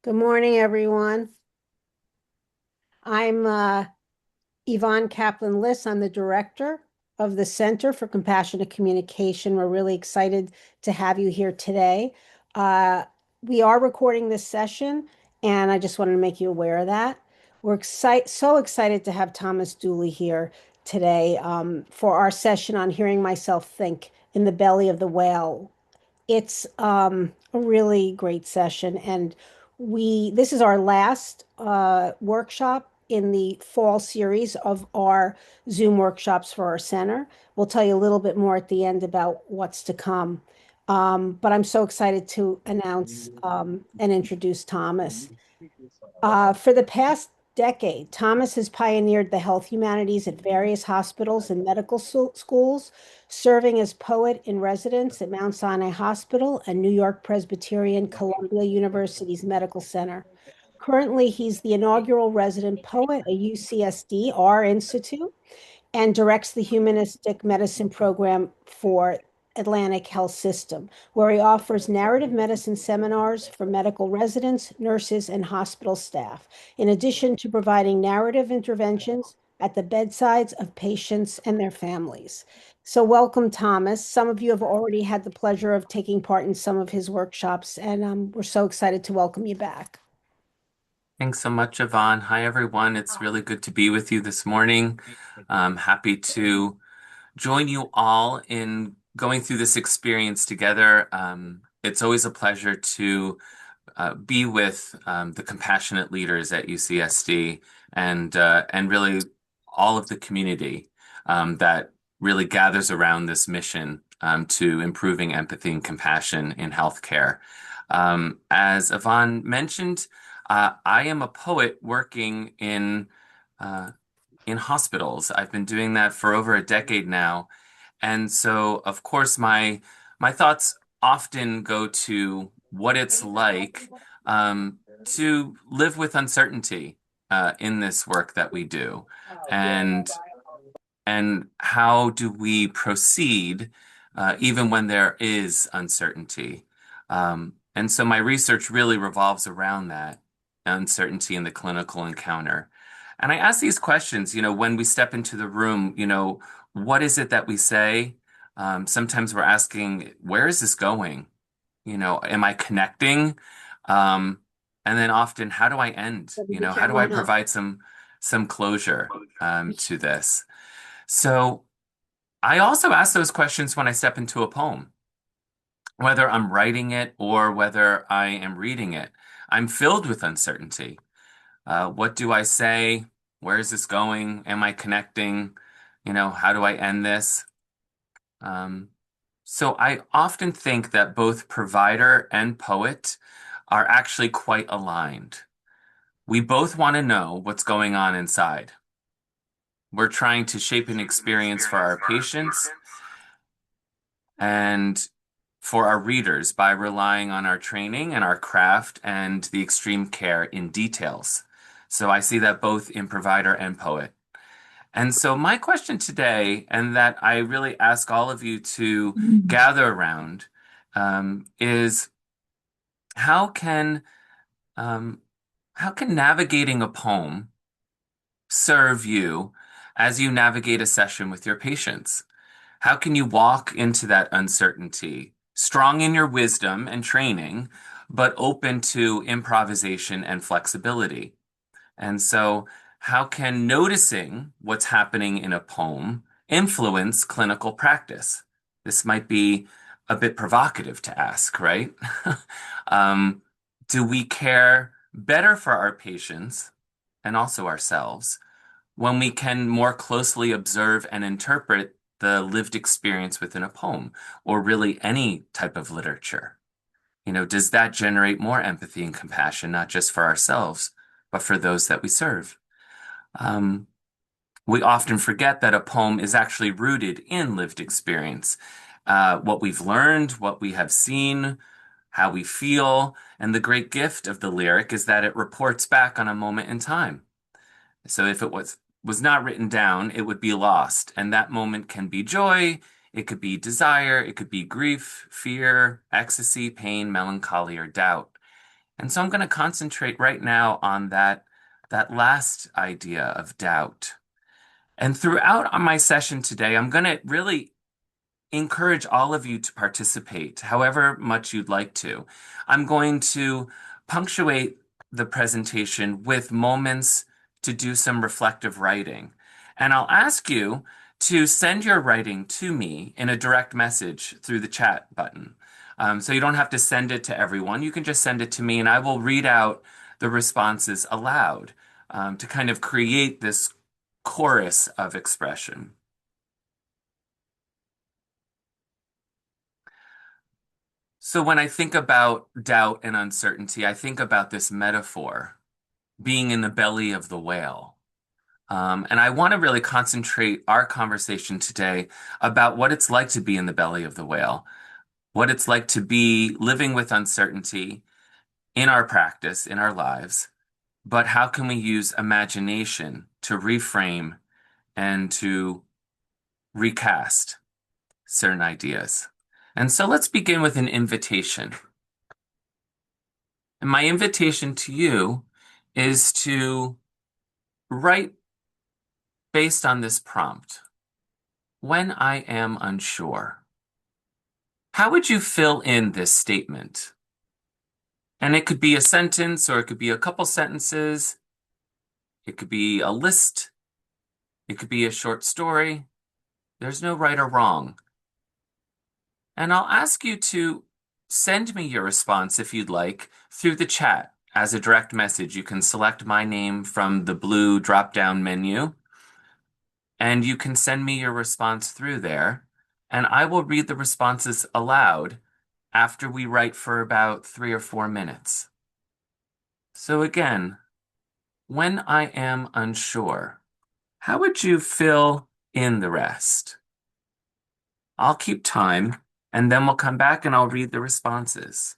Good morning, everyone. I'm Yvonne Kaplan-Liss. I'm the director of the Center for Compassionate Communication. We're really excited to have you here today. Uh, we are recording this session, and I just wanted to make you aware of that. So excited to have Thomas Dooley here today for our session on hearing myself think in the belly of the whale. It's a really great session, and this is our last workshop in the fall series of our Zoom workshops for our center. We'll tell you a little bit more at the end about what's to come. But I'm so excited to announce and introduce Thomas. For the past decade, Thomas has pioneered the health humanities at various hospitals and medical schools, serving as poet in residence at Mount Sinai Hospital and New York Presbyterian Columbia University's Medical Center. Currently, he's the inaugural resident poet at UCSD, our institute, and directs the humanistic medicine program for Atlantic Health System, where he offers narrative medicine seminars for medical residents, nurses, and hospital staff, in addition to providing narrative interventions at the bedsides of patients and their families. So, welcome, Thomas. Some of you have already had the pleasure of taking part in some of his workshops, and we're so excited to welcome you back. Thanks so much, Yvonne. Hi, everyone. It's really good to be with you this morning. I'm happy to join you all in going through this experience together. It's always a pleasure to be with the compassionate leaders at UCSD and really all of the community that really gathers around this mission to improving empathy and compassion in healthcare. As Yvonne mentioned, I am a poet working uh, in hospitals. I've been doing that for over a decade now, and so of course my thoughts often go to what it's like to live with uncertainty in this work that we do, and and how do we proceed even when there is uncertainty. And so my research really revolves around that uncertainty in the clinical encounter. And I ask these questions, when we step into the room, what is it that we say? Sometimes we're asking, where is this going? Am I connecting? Um, and then often, how do I end? How do I provide some closure to this? So I also ask those questions when I step into a poem, whether I'm writing it or whether I am reading it. I'm filled with uncertainty. What do I say? Where is this going? Am I connecting? How do I end this? Um, so I often think that both provider and poet are actually quite aligned. We both want to know what's going on inside. We're trying to shape an experience for our patients and for our readers by relying on our training and our craft and the extreme care in details. So I see that both in provider and poet. And so my question today, and that I really ask all of you to gather around, is how can um, how can navigating a poem serve you as you navigate a session with your patients? How can you walk into that uncertainty, strong in your wisdom and training, but open to improvisation and flexibility? And so, how can noticing what's happening in a poem influence clinical practice? This might be a bit provocative to ask, right? Um, do we care better for our patients and also ourselves when we can more closely observe and interpret the lived experience within a poem or really any type of literature? Does that generate more empathy and compassion, not just for ourselves, but for those that we serve? Um, we often forget that a poem is actually rooted in lived experience, what we've learned, what we have seen, how we feel, and the great gift of the lyric is that it reports back on a moment in time. So if it was not written down, it would be lost. And that moment can be joy, it could be desire, it could be grief, fear, ecstasy, pain, melancholy, or doubt. And so I'm going to concentrate right now on that last idea of doubt. And throughout on my session today, I'm going to really encourage all of you to participate, however much you'd like to. I'm going to punctuate the presentation with moments to do some reflective writing. And I'll ask you to send your writing to me in a direct message through the chat button. So you don't have to send it to everyone. You can just send it to me, and I will read out the responses aloud to kind of create this chorus of expression. So when I think about doubt and uncertainty, I think about this metaphor being in the belly of the whale. And I want to really concentrate our conversation today about what it's like to be in the belly of the whale, what it's like to be living with uncertainty in our practice, in our lives, but how can we use imagination to reframe and to recast certain ideas? And so let's begin with an invitation. And my invitation to you is to write based on this prompt. When I am unsure, how would you fill in this statement? And it could be a sentence or it could be a couple sentences. It could be a list. It could be a short story. There's no right or wrong. And I'll ask you to send me your response if you'd like through the chat as a direct message. You can select my name from the blue drop-down menu, and you can send me your response through there, and I will read the responses aloud after we write for about 3 or 4 minutes. So again, when I am unsure, how would you fill in the rest? I'll keep time, and then we'll come back and I'll read the responses.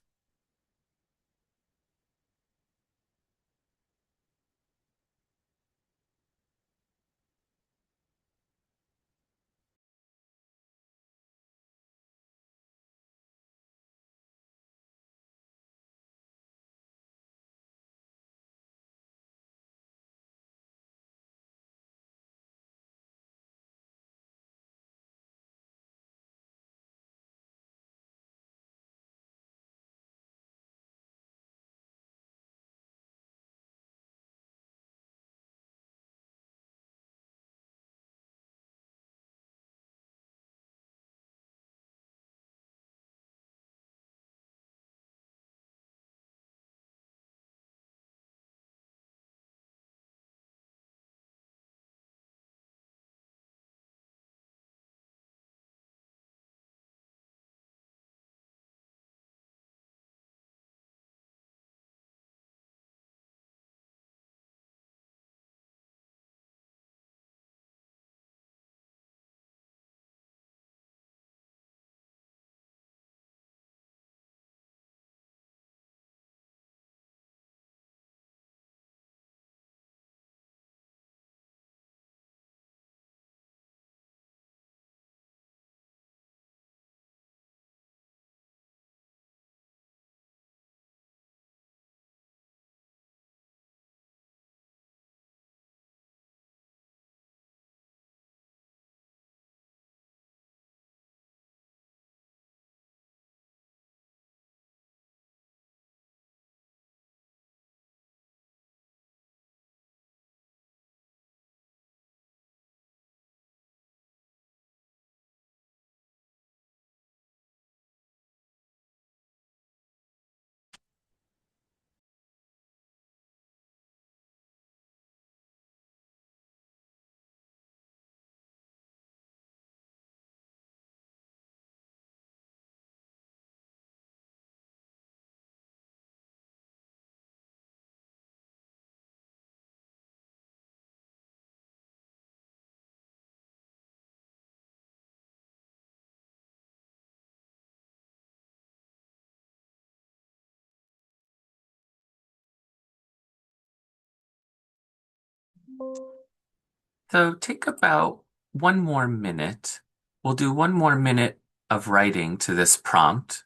So take about 1 more minute. We'll do 1 more minute of writing to this prompt.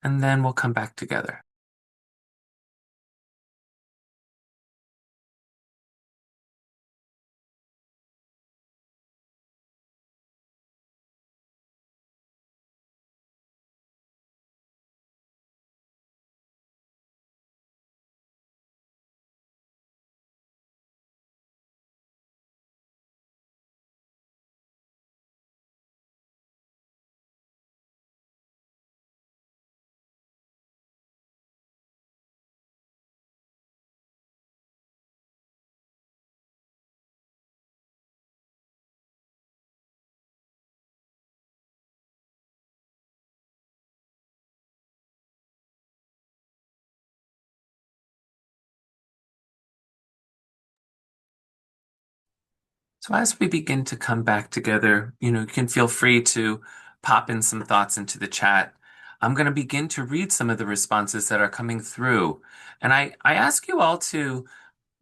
and then we'll come back together. So as we begin to come back together, you can feel free to pop in some thoughts into the chat. I'm going to begin to read some of the responses that are coming through. And I ask you all to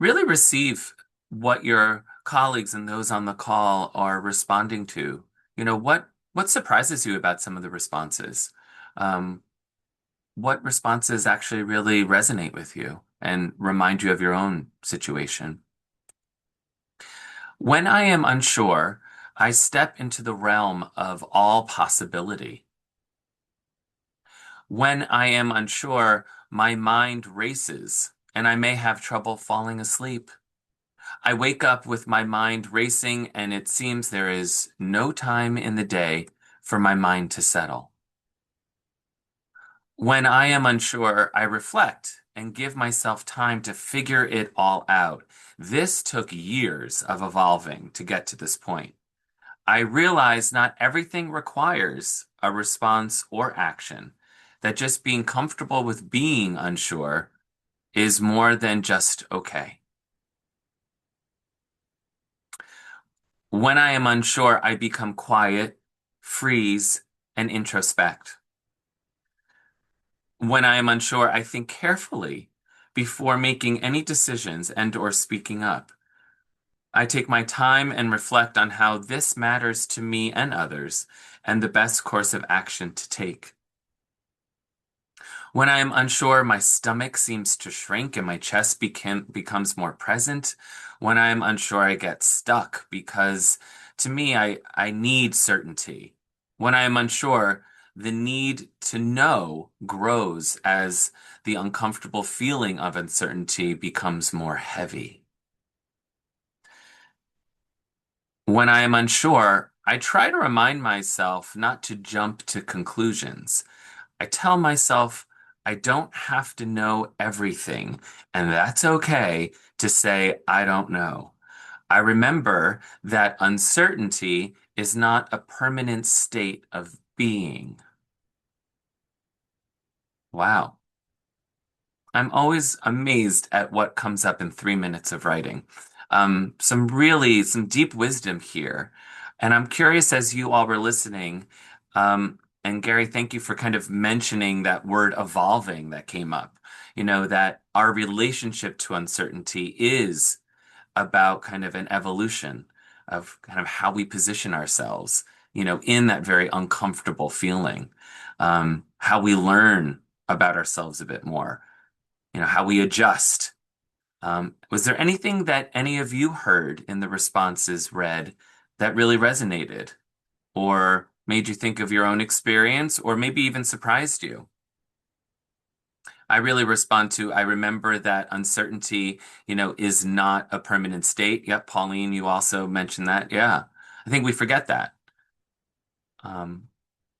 really receive what your colleagues and those on the call are responding to. What surprises you about some of the responses? Um, what responses actually really resonate with you and remind you of your own situation? When I am unsure, I step into the realm of all possibility. When I am unsure, my mind races and I may have trouble falling asleep. I wake up with my mind racing, and it seems there is no time in the day for my mind to settle. When I am unsure, I reflect and give myself time to figure it all out. This took years of evolving to get to this point. I realize not everything requires a response or action, that just being comfortable with being unsure is more than just okay. When I am unsure, I become quiet, freeze, and introspect. When I am unsure, I think carefully before making any decisions and or speaking up. I take my time and reflect on how this matters to me and others and the best course of action to take. When I am unsure, my stomach seems to shrink and my chest becomes more present. When I am unsure, I get stuck because to me, I need certainty. When I am unsure, the need to know grows as the uncomfortable feeling of uncertainty becomes more heavy. When I am unsure, I try to remind myself not to jump to conclusions. I tell myself I don't have to know everything, and that's okay to say I don't know. I remember that uncertainty is not a permanent state of being. Wow. I'm always amazed at what comes up in 3 minutes of writing. Some deep wisdom here. And I'm curious as you all were listening, and Gary, thank you for kind of mentioning that word evolving that came up. That our relationship to uncertainty is about kind of an evolution of kind of how we position ourselves, in that very uncomfortable feeling, how we learn about ourselves a bit more, how we adjust. Was there anything that any of you heard in the responses read that really resonated or made you think of your own experience or maybe even surprised you? I really respond to, I remember that uncertainty, is not a permanent state. Yep, Pauline, you also mentioned that. Yeah, I think we forget that. Um,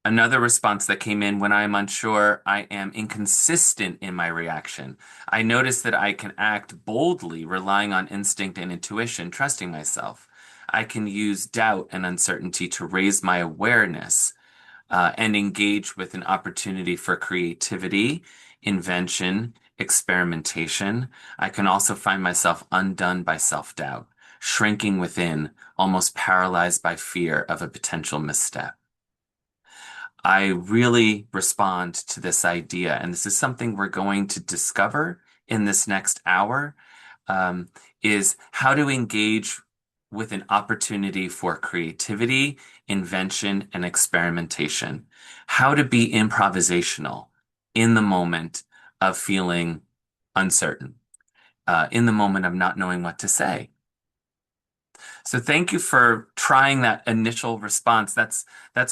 Another response that came in: when I am unsure, I am inconsistent in my reaction. I notice that I can act boldly, relying on instinct and intuition, trusting myself. I can use doubt and uncertainty to raise my awareness, and engage with an opportunity for creativity, invention, experimentation. I can also find myself undone by self-doubt, shrinking within, almost paralyzed by fear of a potential misstep. I really respond to this idea, and this is something we're going to discover in this next hour, um, is how to engage with an opportunity for creativity, invention, and experimentation. How to be improvisational. in the moment of feeling uncertain, in the moment of not knowing what to say. So thank you for trying that initial response. That's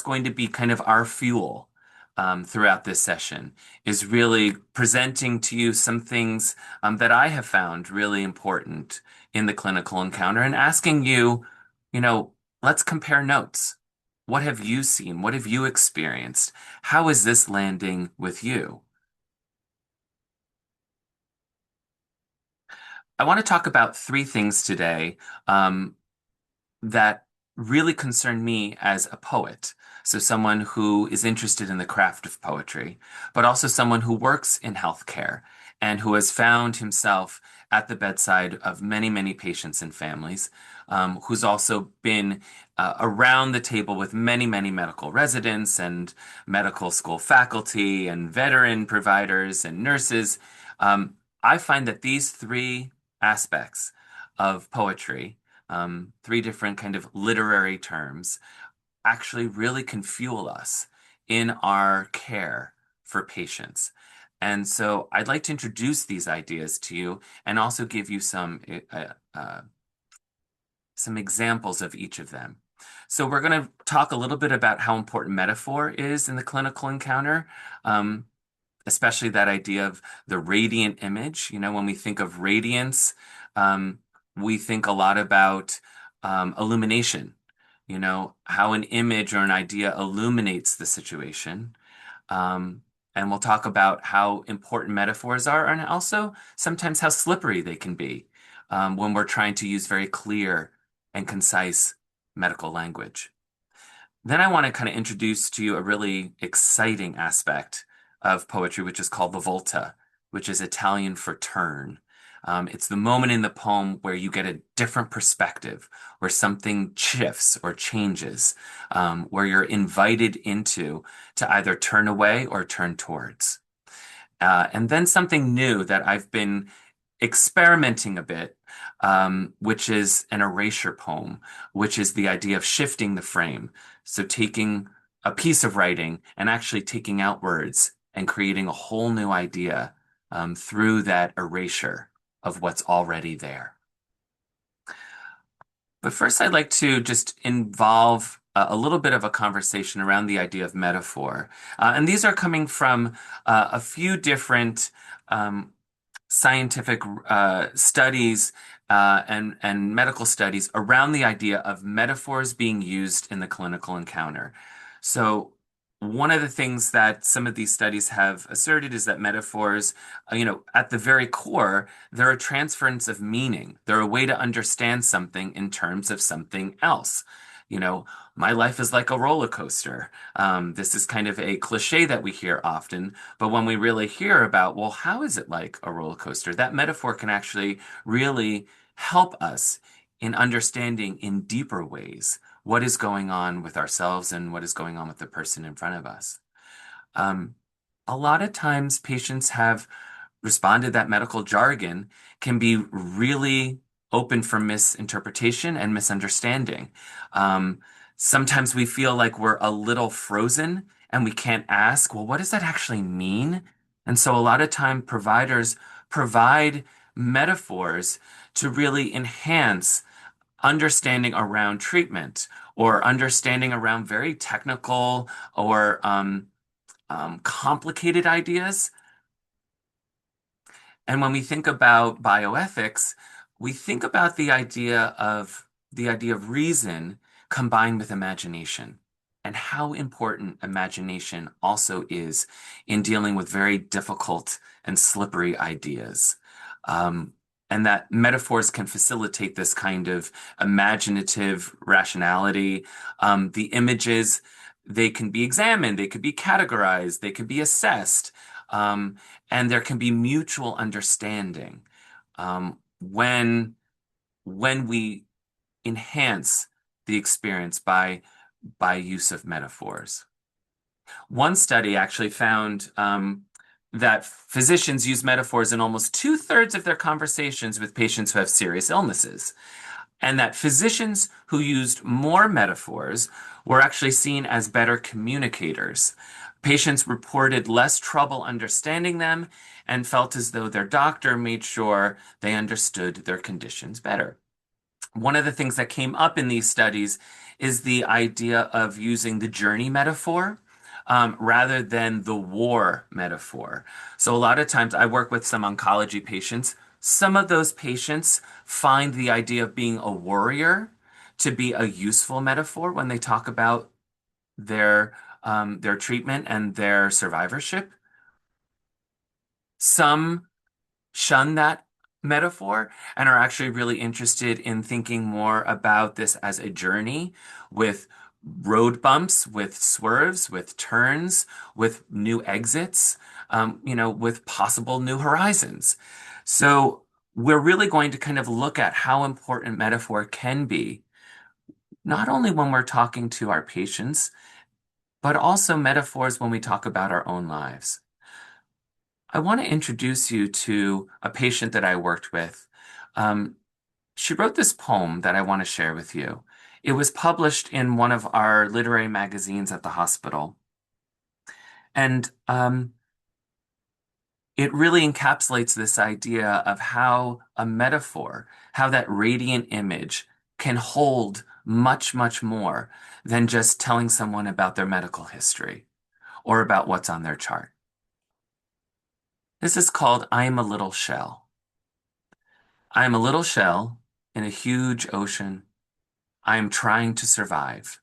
going to be kind of our fuel throughout this session, is really presenting to you some things that I have found really important in the clinical encounter and asking you, you know, let's compare notes. What have you seen? What have you experienced? How is this landing with you? I want to talk about three things today. Um, that really concern me as a poet. So, someone who is interested in the craft of poetry, but also someone who works in healthcare and who has found himself at the bedside of many, many patients and families, who's also been around the table with many, many medical residents and medical school faculty and veteran providers and nurses. Um, I find that these three aspects of poetry, three different kind of literary terms, actually really can fuel us in our care for patients. And so I'd like to introduce these ideas to you and also give you some examples of each of them. So we're going to talk a little bit about how important metaphor is in the clinical encounter. Especially that idea of the radiant image. When we think of radiance, um, we think a lot about illumination, how an image or an idea illuminates the situation. Um, and we'll talk about how important metaphors are and also sometimes how slippery they can be when we're trying to use very clear and concise medical language. Then I want to kind of introduce to you a really exciting aspect of poetry, which is called the volta, which is Italian for turn. It's the moment in the poem where you get a different perspective, where something shifts or changes, where you're invited into to either turn away or turn towards. And then something new that I've been experimenting a bit, which is an erasure poem, which is the idea of shifting the frame. So taking a piece of writing and actually taking out words and creating a whole new idea through that erasure of what's already there. But first, I'd like to just involve a little bit of a conversation around the idea of metaphor. And these are coming from a few different um, scientific studies and medical studies around the idea of metaphors being used in the clinical encounter. So, one of the things that some of these studies have asserted is that metaphors, at the very core, they're a transference of meaning. They're a way to understand something in terms of something else. You know, my life is like a roller coaster. This is kind of a cliche that we hear often, but when we really hear about, well, how is it like a roller coaster? That metaphor can actually really help us in understanding in deeper ways what is going on with ourselves and what is going on with the person in front of us. Um, a lot of times, patients have responded that medical jargon can be really open for misinterpretation and misunderstanding. Um, Sometimes we feel like we're a little frozen and we can't ask, well, what does that actually mean? And so a lot of time providers provide metaphors to really enhance understanding around treatment or understanding around very technical or complicated ideas. And when we think about bioethics, we think about the idea of reason combined with imagination and how important imagination also is in dealing with very difficult and slippery ideas. Um, and that metaphors can facilitate this kind of imaginative rationality. The images, they can be examined, they could be categorized, they could be assessed. And there can be mutual understanding when we enhance the experience by use of metaphors. One study actually found that physicians use metaphors in almost two-thirds of their conversations with patients who have serious illnesses. and that physicians who used more metaphors were actually seen as better communicators. Patients reported less trouble understanding them and felt as though their doctor made sure they understood their conditions better. One of the things that came up in these studies is the idea of using the journey metaphor rather than the war metaphor. So, a lot of times I work with some oncology patients. Some of those patients find the idea of being a warrior to be a useful metaphor when they talk about their treatment and their survivorship. Some shun that metaphor and are actually really interested in thinking more about this as a journey with road bumps, with swerves, with turns, with new exits, with possible new horizons. So we're really going to kind of look at how important metaphor can be, not only when we're talking to our patients, but also metaphors when we talk about our own lives. I want to introduce you to a patient that I worked with. Um, she wrote this poem that I want to share with you. It was published in one of our literary magazines at the hospital. And it really encapsulates this idea of how a metaphor, how that radiant image can hold much, much more than just telling someone about their medical history or about what's on their chart. This is called I Am a Little Shell. I am a little shell in a huge ocean. I am trying to survive.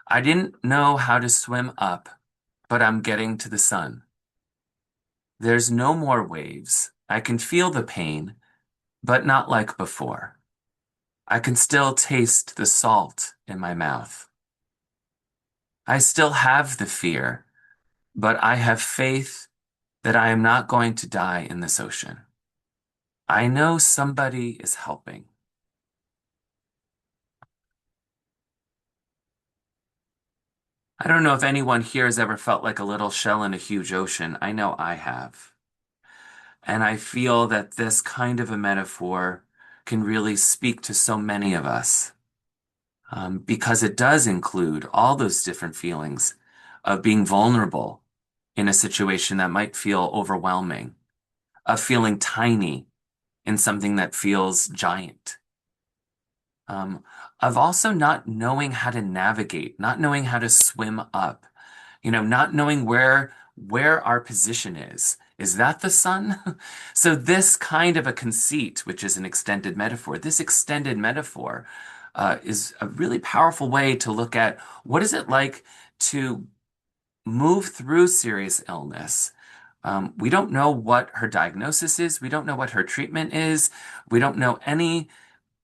I didn't know how to swim up, but I'm getting to the sun. There's no more waves. I can feel the pain, but not like before. I can still taste the salt in my mouth. I still have the fear, but I have faith that I am not going to die in this ocean. I know somebody is helping. I don't know if anyone here has ever felt like a little shell in a huge ocean. I know I have. And I feel that this kind of a metaphor can really speak to so many of us because it does include all those different feelings of being vulnerable in a situation that might feel overwhelming, of feeling tiny in something that feels giant, um, of also not knowing how to navigate, not knowing how to swim up, not knowing where our position is. Is that the sun? So this kind of a conceit, which is an extended metaphor, this extended metaphor is a really powerful way to look at what is it like to move through serious illness. We don't know what her diagnosis is. We don't know what her treatment is. We don't know any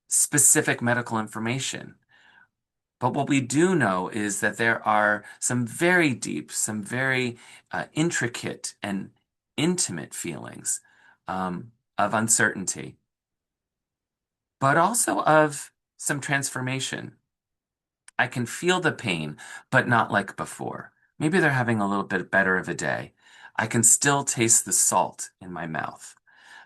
specific medical information. But what we do know is that there are some very deep, some very intricate and intimate feelings of uncertainty, but also of some transformation. I can feel the pain, but not like before. Maybe they're having a little bit better of a day. I can still taste the salt in my mouth.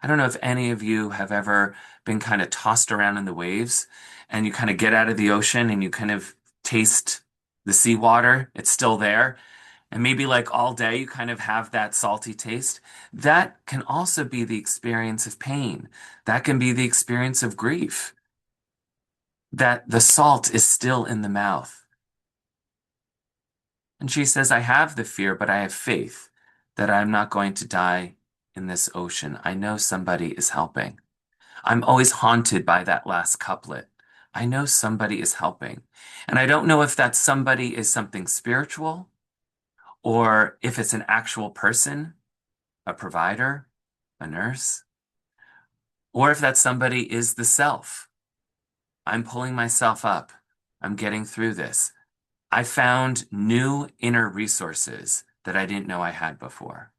I don't know if any of you have ever been kind of tossed around in the waves and you kind of get out of the ocean and you kind of taste the seawater. It's still there. And maybe like all day you kind of have that salty taste. That can also be the experience of pain. That can be the experience of grief, that the salt is still in the mouth. And she says, I have the fear, but I have faith that I'm not going to die in this ocean. I know somebody is helping. I'm always haunted by that last couplet. I know somebody is helping. And I don't know if that somebody is something spiritual or if it's an actual person, a provider, a nurse, or if that somebody is the self. I'm pulling myself up. I'm getting through this. I found new inner resources that I didn't know I had before.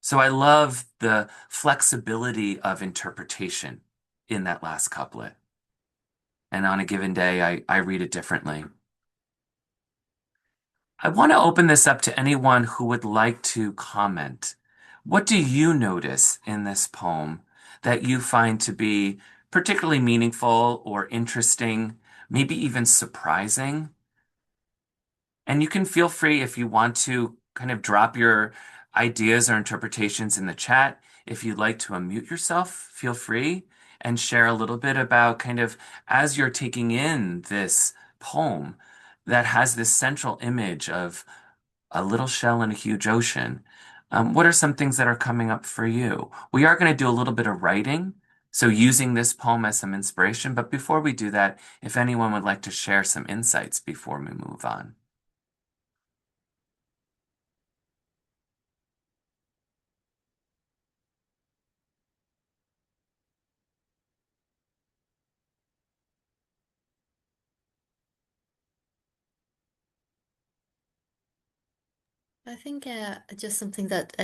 So I love the flexibility of interpretation in that last couplet. And on a given day, I read it differently. I want to open this up to anyone who would like to comment. What do you notice in this poem that you find to be particularly meaningful or interesting, maybe even surprising. And you can feel free if you want to kind of drop your ideas or interpretations in the chat. If you'd like to unmute yourself, feel free and share a little bit about kind of as you're taking in this poem that has this central image of a little shell in a huge ocean. What are some things that are coming up for you? We are going to do a little bit of writing, so using this poem as some inspiration. But before we do that, if anyone would like to share some insights before we move on. I think just something that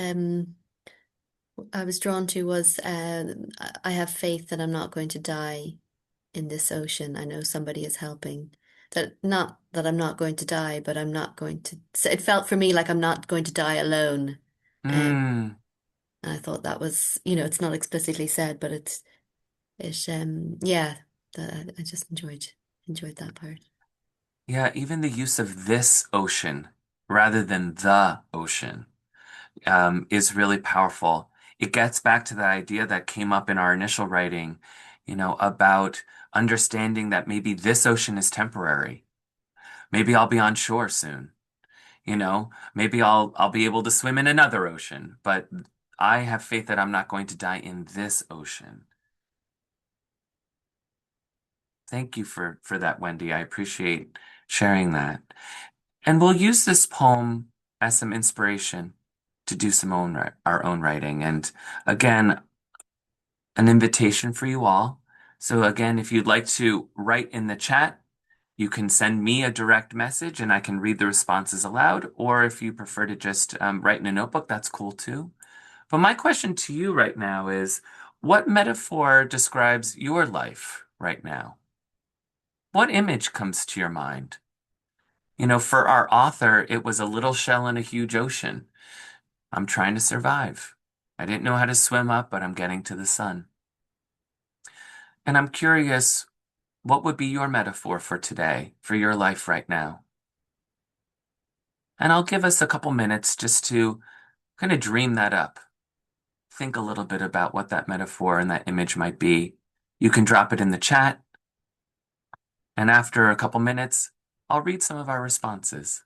I was drawn to was I have faith that I'm not going to die in this ocean. I know somebody is helping. That not that I'm not going to die, but I'm not going to. So it felt for me like I'm not going to die alone. Um, Mm, and I thought that was, you know, it's not explicitly said, but yeah, that I just enjoyed that part. yeah, even the use of this ocean rather than the ocean is really powerful. It gets back to the idea that came up in our initial writing, about understanding that maybe this ocean is temporary. Maybe I'll be on shore soon. Maybe I'll be able to swim in another ocean, but I have faith that I'm not going to die in this ocean. Thank you for that, Wendy. I appreciate sharing that. And we'll use this poem as some inspiration to do our own writing. And again, an invitation for you all. So again, if you'd like to write in the chat, you can send me a direct message and I can read the responses aloud. Or if you prefer to just write in a notebook, that's cool too. But my question to you right now is, what metaphor describes your life right now? What image comes to your mind? For our author, it was a little shell in a huge ocean. I'm trying to survive. I didn't know how to swim up, but I'm getting to the sun. And I'm curious, what would be your metaphor for today, for your life right now? And I'll give us a couple minutes just to kind of dream that up. Think a little bit about what that metaphor and that image might be. You can drop it in the chat, and after a couple minutes, I'll read some of our responses.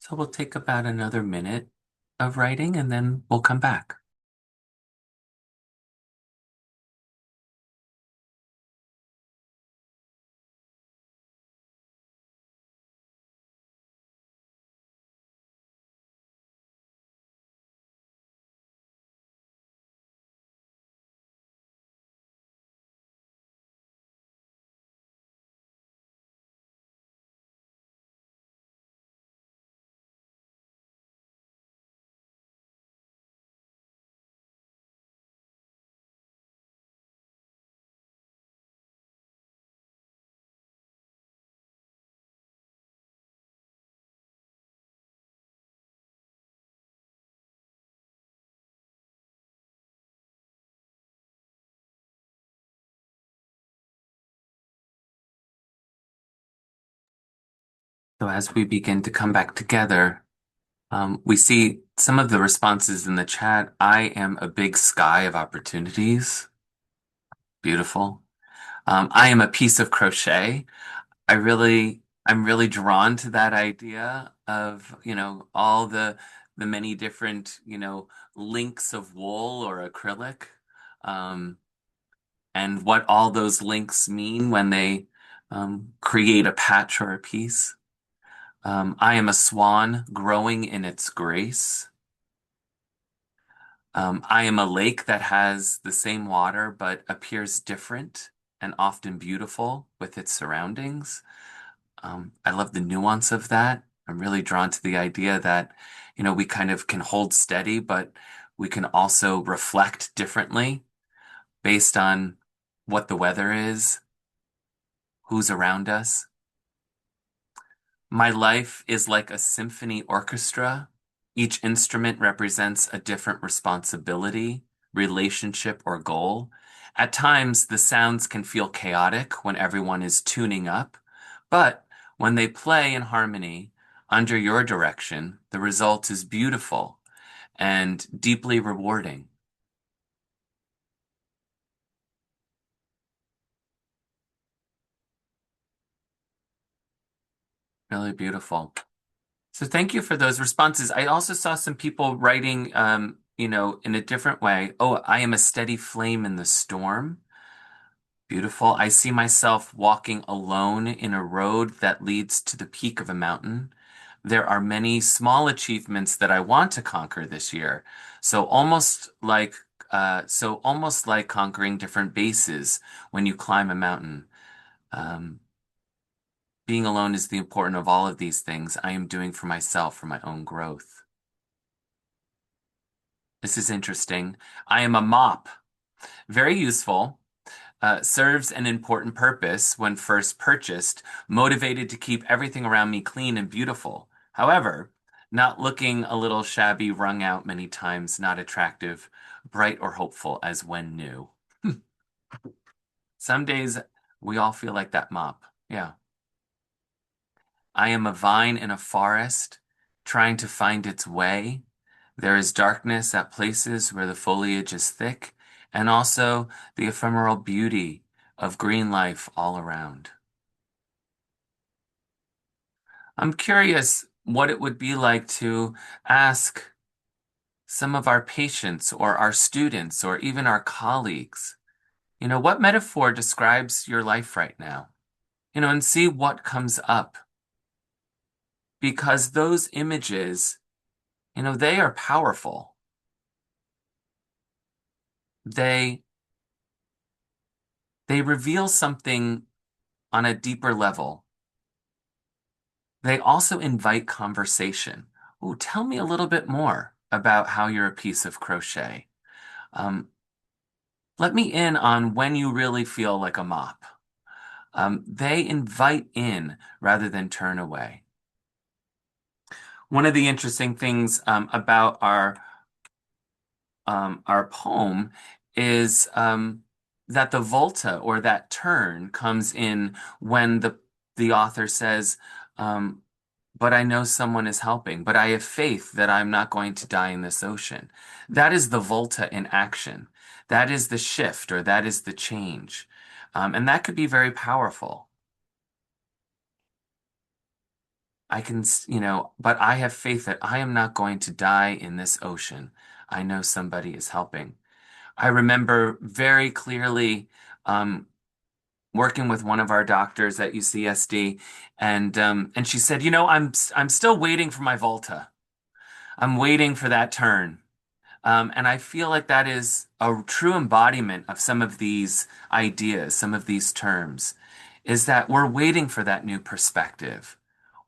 So we'll take about another minute of writing and then we'll come back. So as we begin to come back together, we see some of the responses in the chat. I am a big sky of opportunities. Beautiful. I am a piece of crochet. I'm really drawn to that idea of, all the many different, links of wool or acrylic, um, and what all those links mean when they create a patch or a piece. I am a swan growing in its grace. I am a lake that has the same water but appears different and often beautiful with its surroundings. I love the nuance of that. I'm really drawn to the idea that, we kind of can hold steady, but we can also reflect differently based on what the weather is, who's around us. My life is like a symphony orchestra. Each instrument represents a different responsibility, relationship, or goal. At times, the sounds can feel chaotic when everyone is tuning up, but when they play in harmony under your direction, the result is beautiful and deeply rewarding. Really beautiful. So thank you for those responses. I also saw some people writing, in a different way. Oh, I am a steady flame in the storm. Beautiful. I see myself walking alone in a road that leads to the peak of a mountain. There are many small achievements that I want to conquer this year. So almost like conquering different bases when you climb a mountain. Um, Being alone is the important of all of these things I am doing for myself, for my own growth. This is interesting. I am a mop. Very useful. Serves an important purpose when first purchased, motivated to keep everything around me clean and beautiful. However, not looking a little shabby, wrung out many times, not attractive, bright or hopeful as when new. Some days we all feel like that mop. Yeah. I am a vine in a forest, trying to find its way. There is darkness at places where the foliage is thick, and also the ephemeral beauty of green life all around. I'm curious what it would be like to ask some of our patients or our students or even our colleagues, what metaphor describes your life right now? And see what comes up. Because those images, they are powerful. They they reveal something on a deeper level. They also invite conversation. Ooh, tell me a little bit more about how you're a piece of crochet. Um, Let me in on when you really feel like a mop. They invite in rather than turn away. One of the interesting things about our poem is that the volta or that turn comes in when the author says, um, "But I know someone is helping, but I have faith that I'm not going to die in this ocean." That is the volta in action. That is the shift or that is the change. And that could be very powerful. but I have faith that I am not going to die in this ocean. I know somebody is helping. I remember very clearly um, working with one of our doctors at UCSD, and she said, I'm still waiting for my Volta. I'm waiting for that turn. And I feel like that is a true embodiment of some of these ideas, some of these terms, is that we're waiting for that new perspective,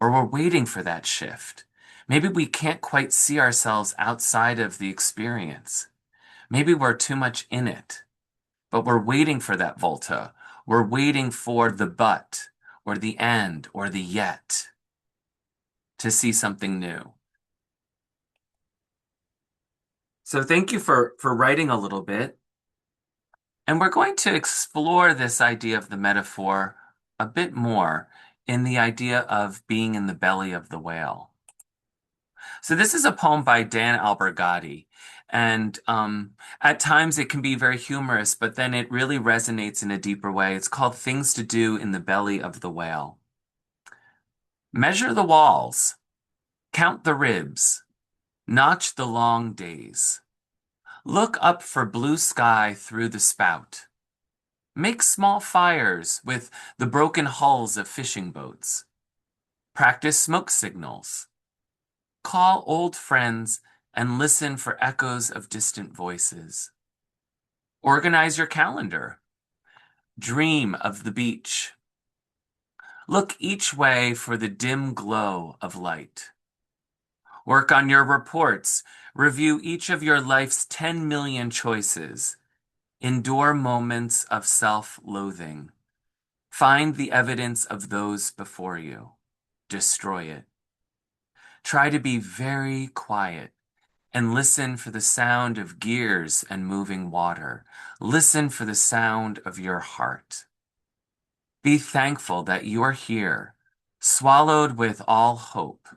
or we're waiting for that shift. Maybe we can't quite see ourselves outside of the experience. Maybe we're too much in it, but we're waiting for that volta. We're waiting for the but, or the and, or the yet to see something new. So thank you for writing a little bit. And we're going to explore this idea of the metaphor a bit more in the idea of being in the belly of the whale. So this is a poem by Dan Albergati, and at times it can be very humorous, but then it really resonates in a deeper way. It's called Things to Do in the Belly of the Whale. Measure the walls, count the ribs, notch the long days. Look up for blue sky through the spout. Make small fires with the broken hulls of fishing boats. Practice smoke signals. Call old friends and listen for echoes of distant voices. Organize your calendar. Dream of the beach. Look each way for the dim glow of light. Work on your reports. Review each of your life's 10 million choices. Endure moments of self-loathing. Find the evidence of those before you. Destroy it. Try to be very quiet and listen for the sound of gears and moving water. Listen for the sound of your heart. Be thankful that you are here, swallowed with all hope,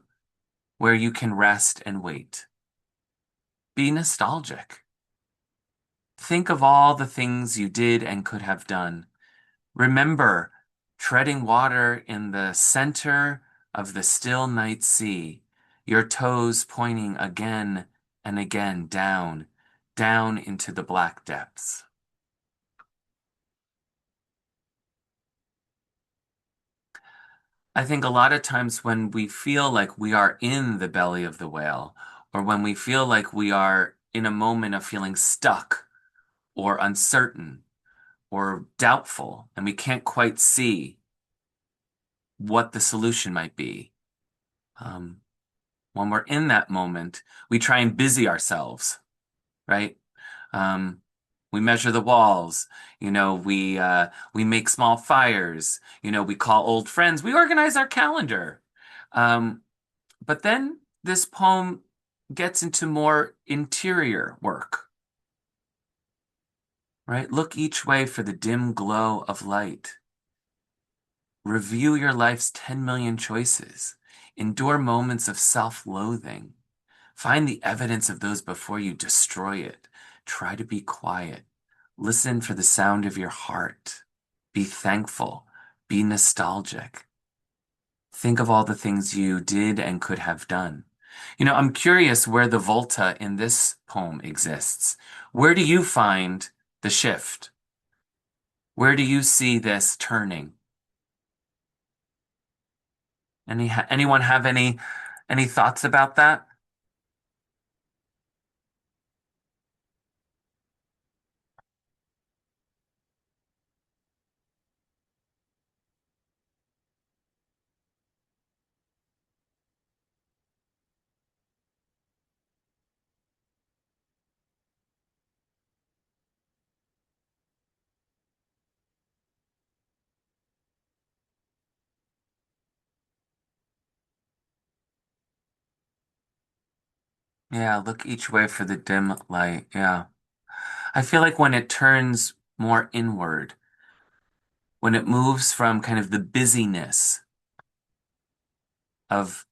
where you can rest and wait. Be nostalgic. Think of all the things you did and could have done. Remember treading water in the center of the still night sea, your toes pointing again and again down, down into the black depths. I think a lot of times when we feel like we are in the belly of the whale, or when we feel like we are in a moment of feeling stuck or uncertain or doubtful, and we can't quite see what the solution might be. When we're in that moment, we try and busy ourselves, right? Um, we measure the walls, we make small fires, we call old friends, we organize our calendar. But then this poem gets into more interior work, right? Look each way for the dim glow of light. Review your life's 10 million choices. Endure moments of self-loathing. Find the evidence of those before you destroy it. Try to be quiet. Listen for the sound of your heart. Be thankful. Be nostalgic. Think of all the things you did and could have done. I'm curious where the volta in this poem exists. Where do you find the shift? Where do you see this turning? Anyone have any thoughts about that? Yeah, look each way for the dim light. Yeah. I feel like when it turns more inward, when it moves from kind of the busyness of,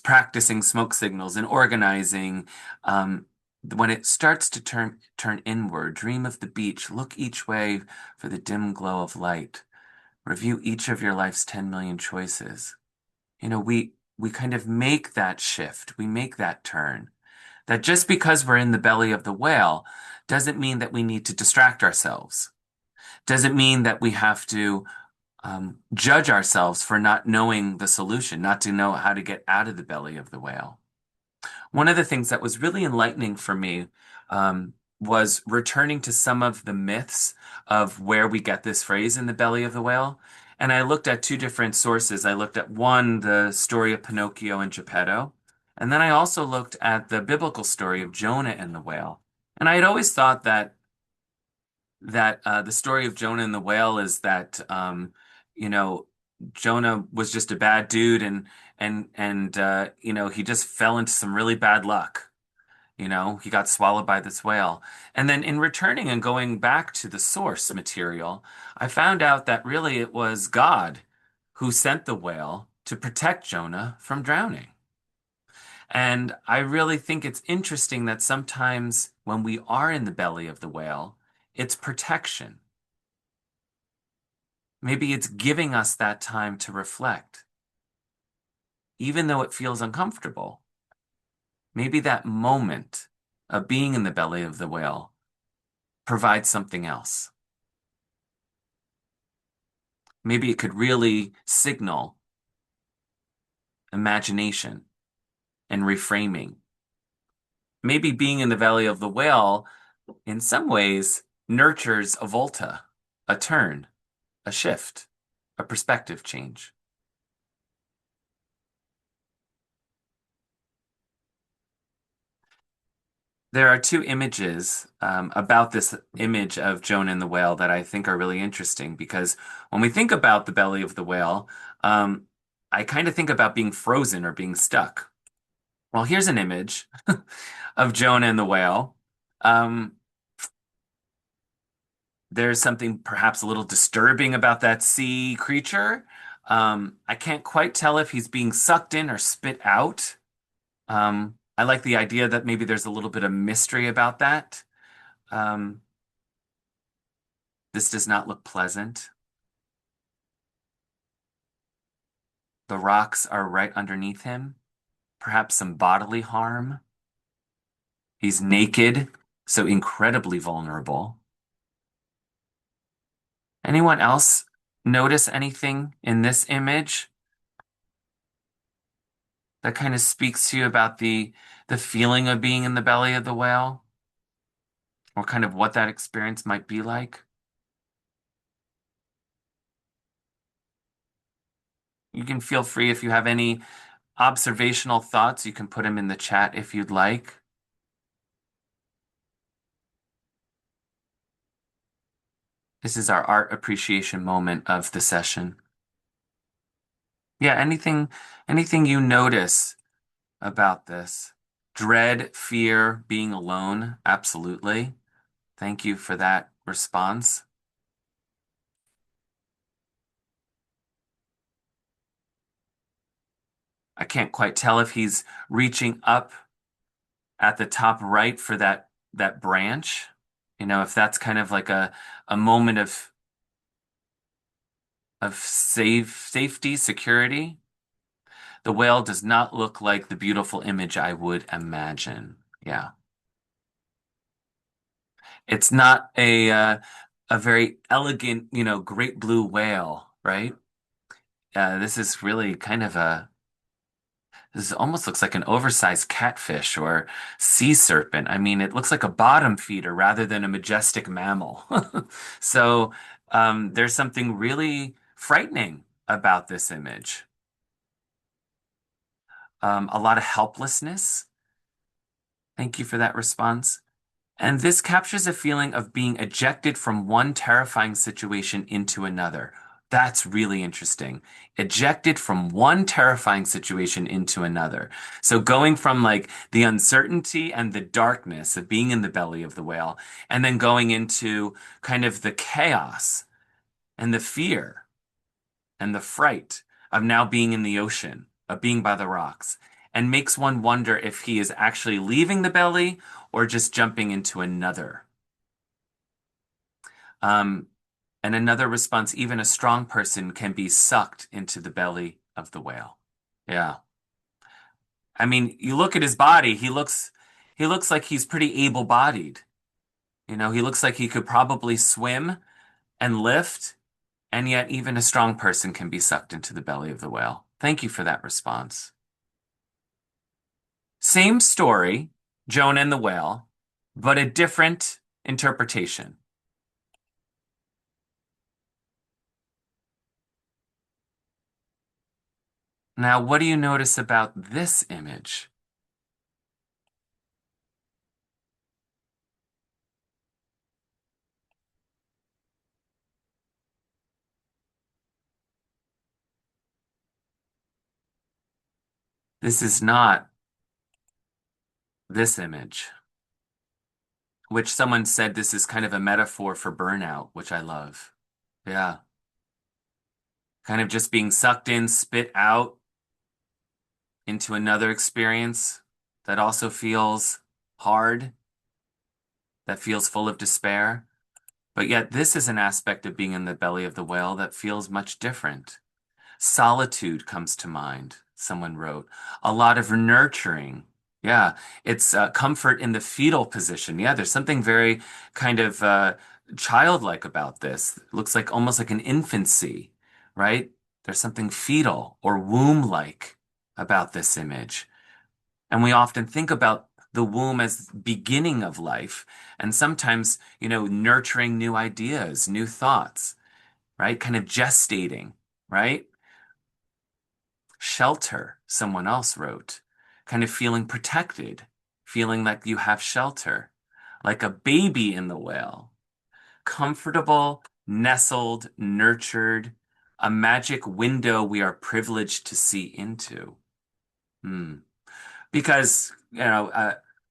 practicing smoke signals and organizing, when it starts to turn inward, dream of the beach, look each way for the dim glow of light. Review each of your life's 10 million choices. We kind of make that shift. We make that turn. That just because we're in the belly of the whale doesn't mean that we need to distract ourselves. Doesn't mean that we have to judge ourselves for not knowing the solution, not to know how to get out of the belly of the whale. One of the things that was really enlightening for me was returning to some of the myths of where we get this phrase in the belly of the whale. And I looked at two different sources. I looked at one, the story of Pinocchio and Geppetto, and then I also looked at the biblical story of Jonah and the whale. And I had always thought that the story of Jonah and the whale is that you know Jonah was just a bad dude and he just fell into some really bad luck. He got swallowed by this whale. And then in returning and going back to the source material, I found out that really it was God who sent the whale to protect Jonah from drowning. And I really think it's interesting that sometimes when we are in the belly of the whale, it's protection. Maybe it's giving us that time to reflect, even though it feels uncomfortable. Maybe that moment of being in the belly of the whale provides something else. Maybe it could really signal imagination and reframing. Maybe being in the belly of the whale, in some ways, nurtures a volta, a turn, a shift, a perspective change. There are two images about this image of Jonah and the whale that I think are really interesting because when we think about the belly of the whale, I kind of think about being frozen or being stuck. Well, here's an image of Jonah and the whale. Um, there's something perhaps a little disturbing about that sea creature. I can't quite tell if he's being sucked in or spit out. I like the idea that maybe there's a little bit of mystery about that. Um, this does not look pleasant. The rocks are right underneath him, perhaps some bodily harm. He's naked, so incredibly vulnerable. Anyone else notice anything in this image that kind of speaks to you about the feeling of being in the belly of the whale, or kind of what that experience might be like? You can feel free if you have any observational thoughts, you can put them in the chat if you'd like. This is our art appreciation moment of the session. Yeah, anything you notice about this? Dread, fear, being alone? Absolutely. Thank you for that response. I can't quite tell if he's reaching up at the top right for that branch. If that's kind of like a moment of safety, security. The whale does not look like the beautiful image I would imagine. Yeah. It's not a very elegant, great blue whale, right? This is really kind of this almost looks like an oversized catfish or sea serpent. I mean, it looks like a bottom feeder rather than a majestic mammal. So, there's something really frightening about this image. A lot of helplessness. Thank you for that response. And this captures a feeling of being ejected from one terrifying situation into another. That's really interesting. Ejected from one terrifying situation into another. So going from like the uncertainty and the darkness of being in the belly of the whale, and then going into kind of the chaos and the fear and the fright of now being in the ocean, of being by the rocks, and makes one wonder if he is actually leaving the belly or just jumping into another. Um, And another response, even a strong person can be sucked into the belly of the whale. Yeah. I mean, you look at his body, he looks like he's pretty able-bodied. He looks like he could probably swim and lift, and yet even a strong person can be sucked into the belly of the whale. Thank you for that response. Same story, Jonah and the whale, but a different interpretation. Now, what do you notice about this image? This is not this image, which someone said this is kind of a metaphor for burnout, which I love. Yeah. Kind of just being sucked in, spit out into another experience that also feels hard, that feels full of despair. But yet, this is an aspect of being in the belly of the whale that feels much different. Solitude comes to mind, someone wrote. A lot of nurturing. Yeah, it's comfort in the fetal position. Yeah, there's something very kind of childlike about this. It looks like almost like an infancy, right? There's something fetal or womb-like about this image. And we often think about the womb as beginning of life, and sometimes, nurturing new ideas, new thoughts, right? Kind of gestating, right? Shelter, someone else wrote, kind of feeling protected, feeling like you have shelter, like a baby in the whale, comfortable, nestled, nurtured, a magic window we are privileged to see into. Hmm. Because,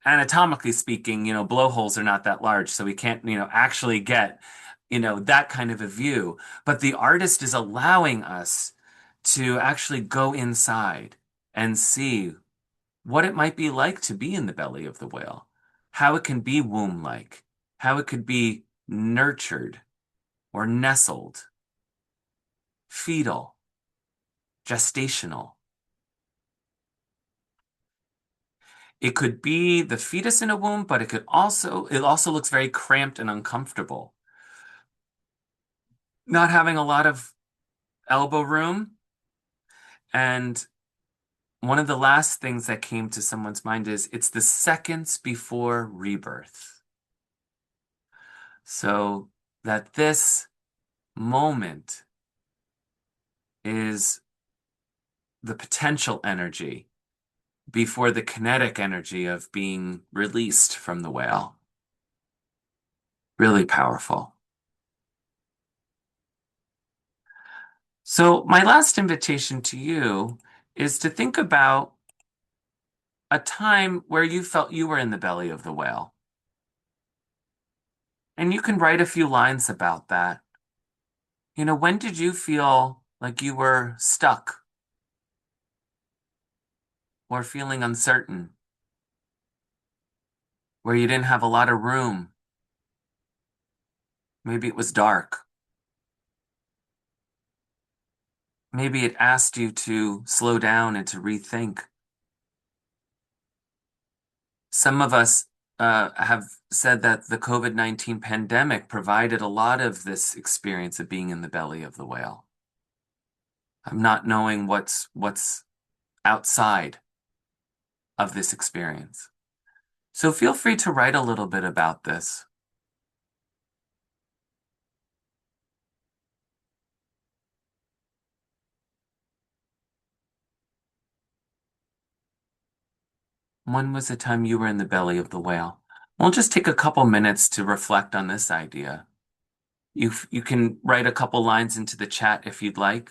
anatomically speaking, blowholes are not that large, so we can't, actually get, that kind of a view. But the artist is allowing us to actually go inside and see what it might be like to be in the belly of the whale, how it can be womb-like, how it could be nurtured or nestled, fetal, gestational. It could be the fetus in a womb, but it also looks very cramped and uncomfortable. Not having a lot of elbow room. And one of the last things that came to someone's mind is it's the seconds before rebirth. So that this moment is the potential energy before the kinetic energy of being released from the whale. Really powerful. So, my last invitation to you is to think about a time where you felt you were in the belly of the whale. And you can write a few lines about that. When did you feel like you were stuck or feeling uncertain, where you didn't have a lot of room? Maybe it was dark. Maybe it asked you to slow down and to rethink. Some of us have said that the COVID-19 pandemic provided a lot of this experience of being in the belly of the whale. I'm not knowing what's outside of this experience. So feel free to write a little bit about this. When was the time you were in the belly of the whale? We'll just take a couple minutes to reflect on this idea. You can write a couple lines into the chat if you'd like.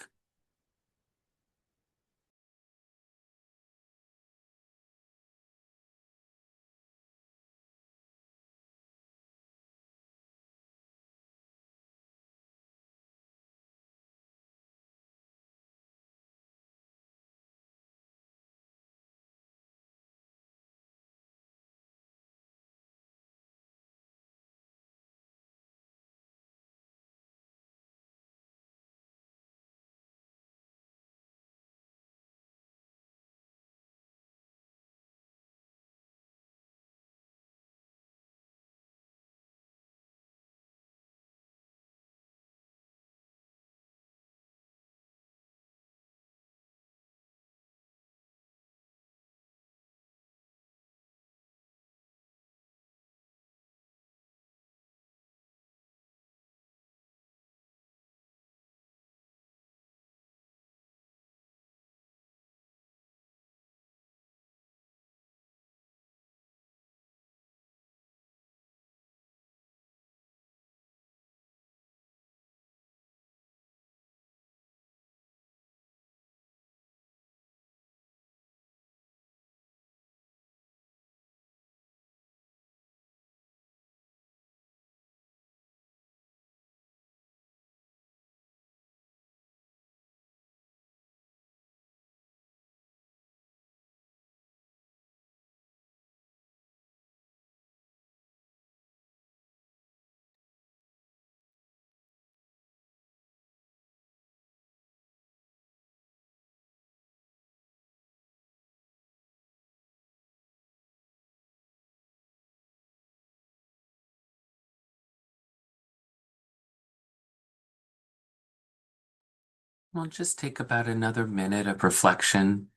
We'll just take about another minute of reflection.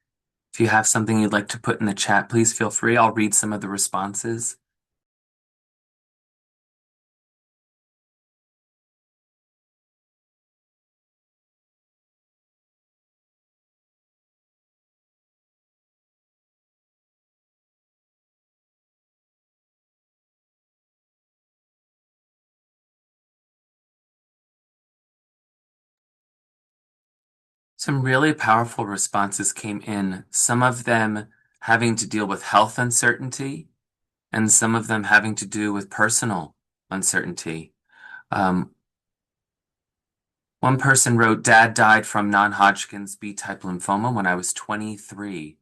If you have something you'd like to put in the chat, please feel free. I'll read some of the responses. Some really powerful responses came in, some of them having to deal with health uncertainty, and some of them having to do with personal uncertainty. Um, One person wrote, Dad died from non-Hodgkin's B-type lymphoma when I was 23.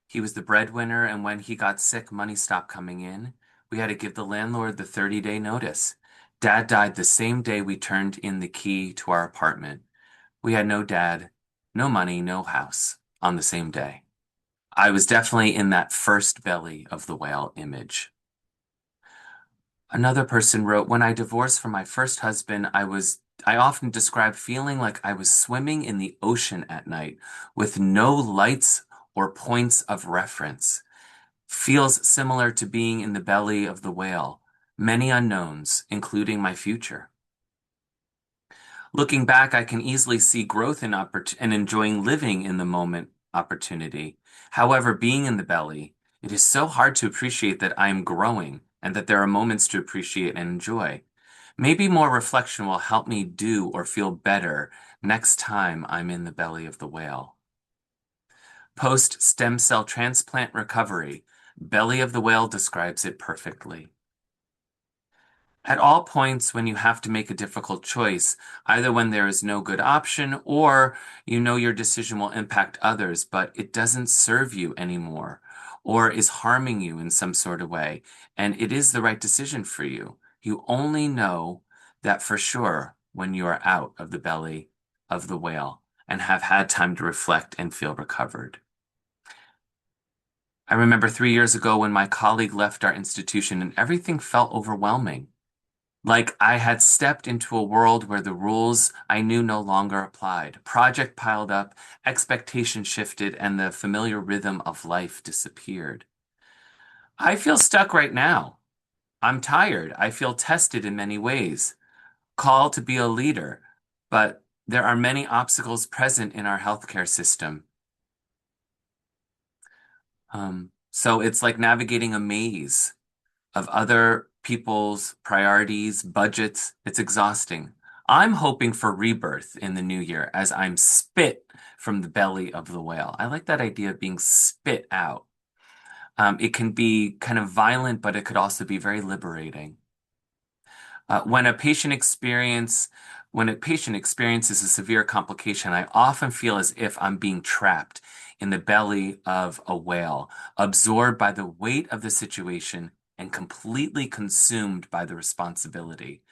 He was the breadwinner, and when he got sick, money stopped coming in. We had to give the landlord the 30-day notice. Dad died the same day we turned in the key to our apartment. We had no dad, no money, no house on the same day. I was definitely in that first belly of the whale image. Another person wrote, when I divorced from my first husband, I often describe feeling like I was swimming in the ocean at night with no lights or points of reference. Feels similar to being in the belly of the whale. Many unknowns, including my future. Looking back, I can easily see growth and enjoying living in the moment opportunity. However, being in the belly, it is so hard to appreciate that I am growing and that there are moments to appreciate and enjoy. Maybe more reflection will help me do or feel better next time I'm in the belly of the whale. Post stem cell transplant recovery. Belly of the whale describes it perfectly. At all points when you have to make a difficult choice, either when there is no good option or you know your decision will impact others, but it doesn't serve you anymore or is harming you in some sort of way, and it is the right decision for you. You only know that for sure when you are out of the belly of the whale and have had time to reflect and feel recovered. I remember 3 years ago when my colleague left our institution and everything felt overwhelming. Like I had stepped into a world where the rules I knew no longer applied. Project piled up, expectations shifted, and the familiar rhythm of life disappeared. I feel stuck right now. I'm tired. I feel tested in many ways, called to be a leader, but there are many obstacles present in our healthcare system. So it's like navigating a maze of other people's priorities, budgets. It's exhausting. I'm hoping for rebirth in the new year as I'm spit from the belly of the whale. I like that idea of being spit out. It can be kind of violent, but it could also be very liberating. When a patient experiences a severe complication, I often feel as if I'm being trapped in the belly of a whale, absorbed by the weight of the situation and completely consumed by the responsibility.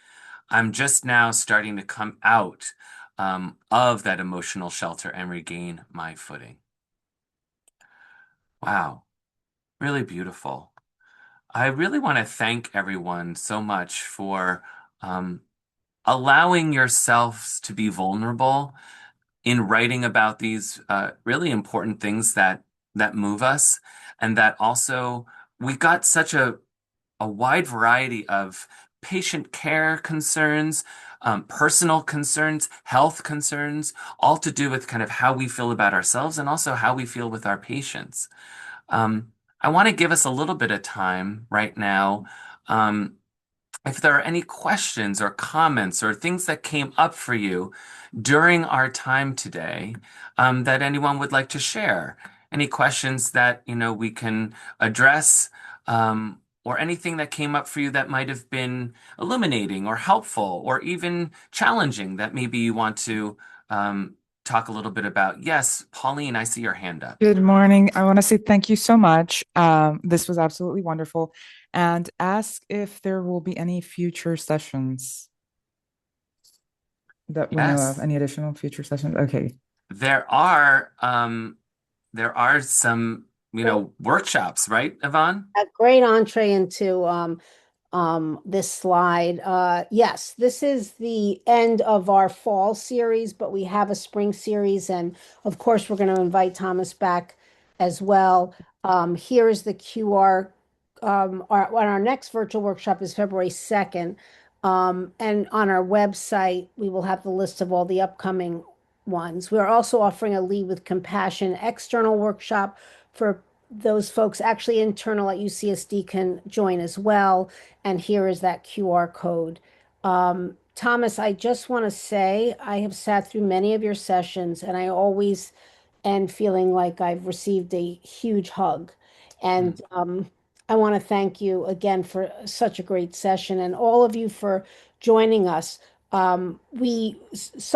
I'm just now starting to come out of that emotional shelter and regain my footing. Wow, really beautiful. I really want to thank everyone so much for um, allowing yourselves to be vulnerable in writing about these really important things that move us, and that also we got such a wide variety of patient care concerns, personal concerns, health concerns, all to do with kind of how we feel about ourselves and also how we feel with our patients. Um, I want to give us a little bit of time right now. Um, if there are any questions or comments or things that came up for you during our time today, that anyone would like to share, any questions that we can address, or anything that came up for you that might have been illuminating or helpful or even challenging that maybe you want to talk a little bit about. Yes, Pauline, I see your hand up. Good morning. I want to say thank you so much. This was absolutely wonderful. And ask if there will be any future sessions that we know of. Yes, Any additional future sessions? Okay. there are some, workshops, right, Yvonne? A great entree into this slide. Yes, this is the end of our fall series, but we have a spring series, and of course, we're going to invite Thomas back as well. Here is the QR. Our next virtual workshop is February 2nd. And on our website, we will have the list of all the upcoming ones. We are also offering a Lead with Compassion external workshop for those folks. Actually, internal at UCSD can join as well. And here is that QR code. Thomas, I just want to say I have sat through many of your sessions, and I always end feeling like I've received a huge hug. And I want to thank you again for such a great session, and all of you for joining us. Some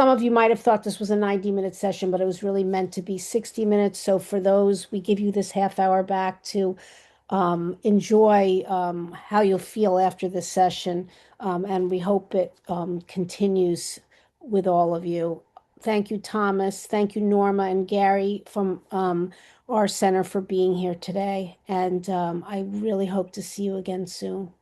of you might have thought this was a 90-minute session, but it was really meant to be 60 minutes. So for those, we give you this half hour back to enjoy how you'll feel after this session. And we hope it continues with all of you. Thank you, Thomas. Thank you, Norma and Gary from our center for being here today. And I really hope to see you again soon.